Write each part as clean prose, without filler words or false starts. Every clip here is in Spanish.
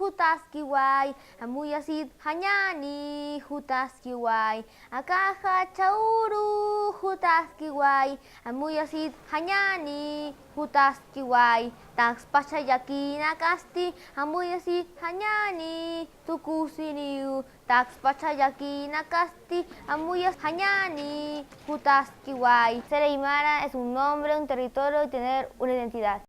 hutaskiway, amuyasid hanyani hutaskiway, akaja chauru hutaskiway, amuyasid hanyani hutaskiway, taxpachayakina kasti, amuyasid hanyani tukusiniu, taxpachayakina kasti, amuyas hanyani hutaskiway. Ser aymara es un nombre, un territorio y tener una identidad.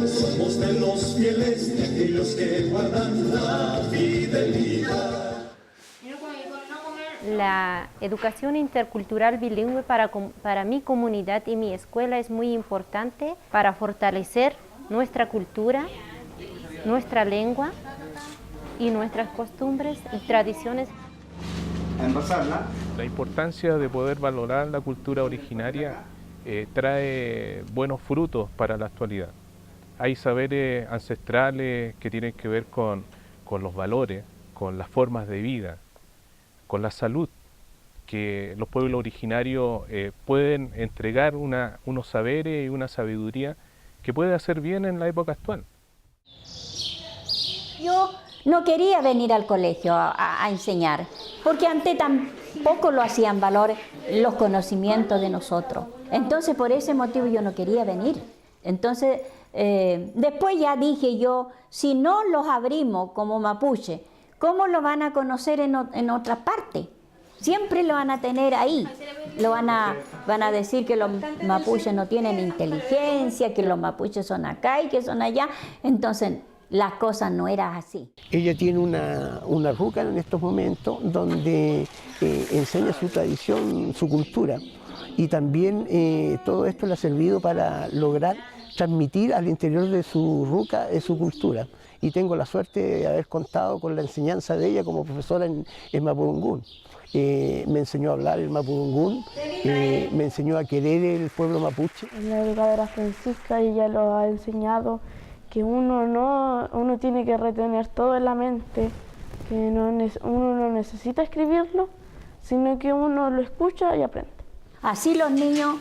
Somos de los fieles, de aquellos que guardan la fidelidad. La educación intercultural bilingüe para mi comunidad y mi escuela es muy importante para fortalecer nuestra cultura, nuestra lengua y nuestras costumbres y tradiciones. La importancia de poder valorar la cultura originaria trae buenos frutos para la actualidad. Hay saberes ancestrales que tienen que ver con los valores, con las formas de vida, con la salud, que los pueblos originarios pueden entregar unos saberes y una sabiduría que puede hacer bien en la época actual. Yo no quería venir al colegio a enseñar, porque antes tampoco lo hacían valor los conocimientos de nosotros. Entonces, por ese motivo yo no quería venir. Entonces, después ya dije yo, si no los abrimos como mapuche, ¿cómo lo van a conocer en otra parte? Siempre lo van a tener ahí. Van a decir que los mapuches no tienen inteligencia, que los mapuches son acá y que son allá. Entonces, las cosas no eran así. Ella tiene una ruca en estos momentos donde enseña su tradición, su cultura. Y también todo esto le ha servido para lograr transmitir al interior de su ruca su cultura. Y tengo la suerte de haber contado con la enseñanza de ella como profesora en Mapudungún. Me enseñó a hablar el Mapudungún, me enseñó a querer el pueblo mapuche. La educadora Francisca, ella lo ha enseñado que uno tiene que retener todo en la mente, que uno no necesita escribirlo, sino que uno lo escucha y aprende. Así los niños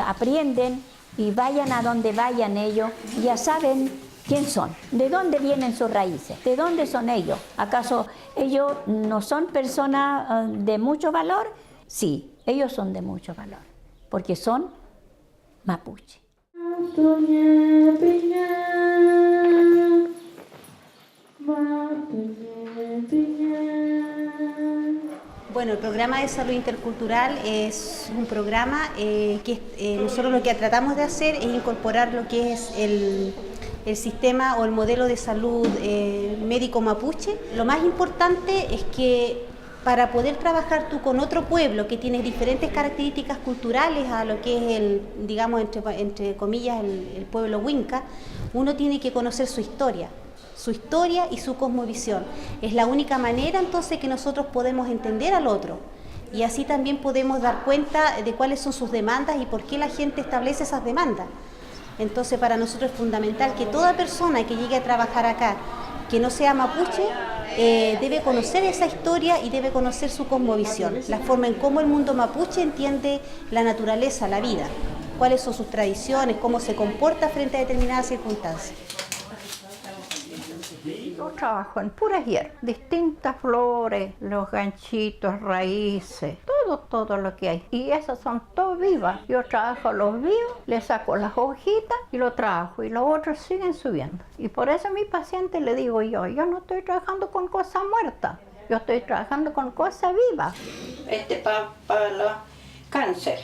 aprenden y vayan a donde vayan ellos, ya saben quién son, de dónde vienen sus raíces, de dónde son ellos. ¿Acaso ellos no son personas de mucho valor? Sí, ellos son de mucho valor, porque son mapuche. Bueno, el programa de salud intercultural es un programa que nosotros lo que tratamos de hacer es incorporar lo que es el sistema o el modelo de salud médico mapuche. Lo más importante es que para poder trabajar tú con otro pueblo que tiene diferentes características culturales a lo que es digamos, entre comillas, el pueblo Huinca, uno tiene que conocer su historia y su cosmovisión. Es la única manera entonces que nosotros podemos entender al otro y así también podemos dar cuenta de cuáles son sus demandas y por qué la gente establece esas demandas. Entonces para nosotros es fundamental que toda persona que llegue a trabajar acá, que no sea mapuche, debe conocer esa historia y debe conocer su cosmovisión, la forma en cómo el mundo mapuche entiende la naturaleza, la vida, cuáles son sus tradiciones, cómo se comporta frente a determinadas circunstancias. Yo trabajo en puras hierbas, distintas flores, los ganchitos, raíces, todo lo que hay. Y esas son todas vivas. Yo trabajo los vivos, le saco las hojitas y lo trabajo. Y los otros siguen subiendo. Y por eso a mi paciente le digo yo no estoy trabajando con cosas muertas. Yo estoy trabajando con cosas vivas. Para el cáncer.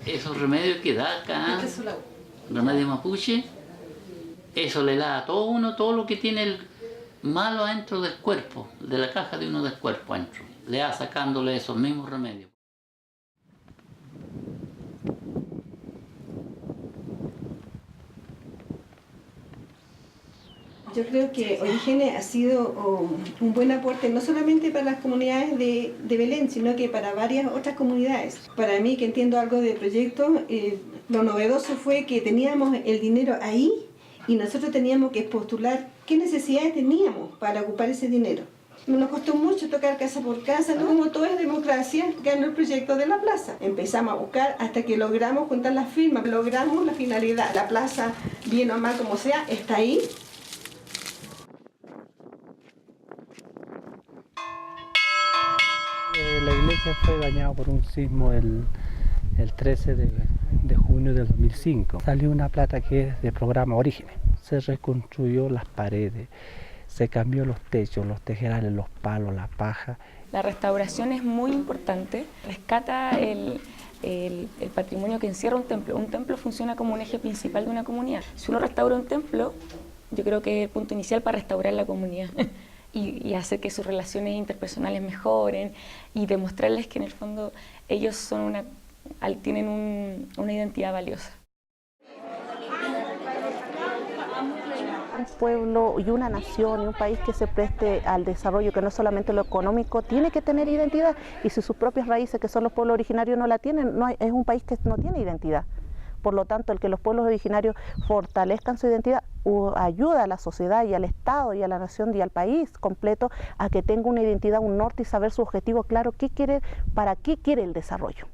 Esos remedios que da acá, remedio mapuche, eso le da a todo lo que tiene el malo adentro del cuerpo, de la caja de uno del cuerpo adentro. Le va sacándole esos mismos remedios. Yo creo que Orígenes ha sido un buen aporte no solamente para las comunidades de Belén, sino que para varias otras comunidades. Para mí, que entiendo algo de proyectos, lo novedoso fue que teníamos el dinero ahí y nosotros teníamos que postular qué necesidades teníamos para ocupar ese dinero. Nos costó mucho tocar casa por casa, ¿no? Como todo es democracia, ganó el proyecto de la plaza. Empezamos a buscar hasta que logramos juntar las firmas, logramos la finalidad. La plaza, bien o mal como sea, está ahí. La iglesia fue dañada por un sismo el 13 de junio del 2005. Salió una plata que es de programa Orígenes. Se reconstruyó las paredes, se cambió los techos, los tejerales, los palos, la paja. La restauración es muy importante, rescata el patrimonio que encierra un templo. Un templo funciona como un eje principal de una comunidad. Si uno restaura un templo, yo creo que es el punto inicial para restaurar la comunidad y hacer que sus relaciones interpersonales mejoren y demostrarles que en el fondo ellos tienen una identidad valiosa. Un pueblo y una nación y un país que se preste al desarrollo, que no solamente lo económico, tiene que tener identidad, y si sus propias raíces, que son los pueblos originarios, no la tienen, es un país que no tiene identidad. Por lo tanto, el que los pueblos originarios fortalezcan su identidad ayuda a la sociedad y al Estado y a la nación y al país completo a que tenga una identidad, un norte y saber su objetivo claro, para qué quiere el desarrollo.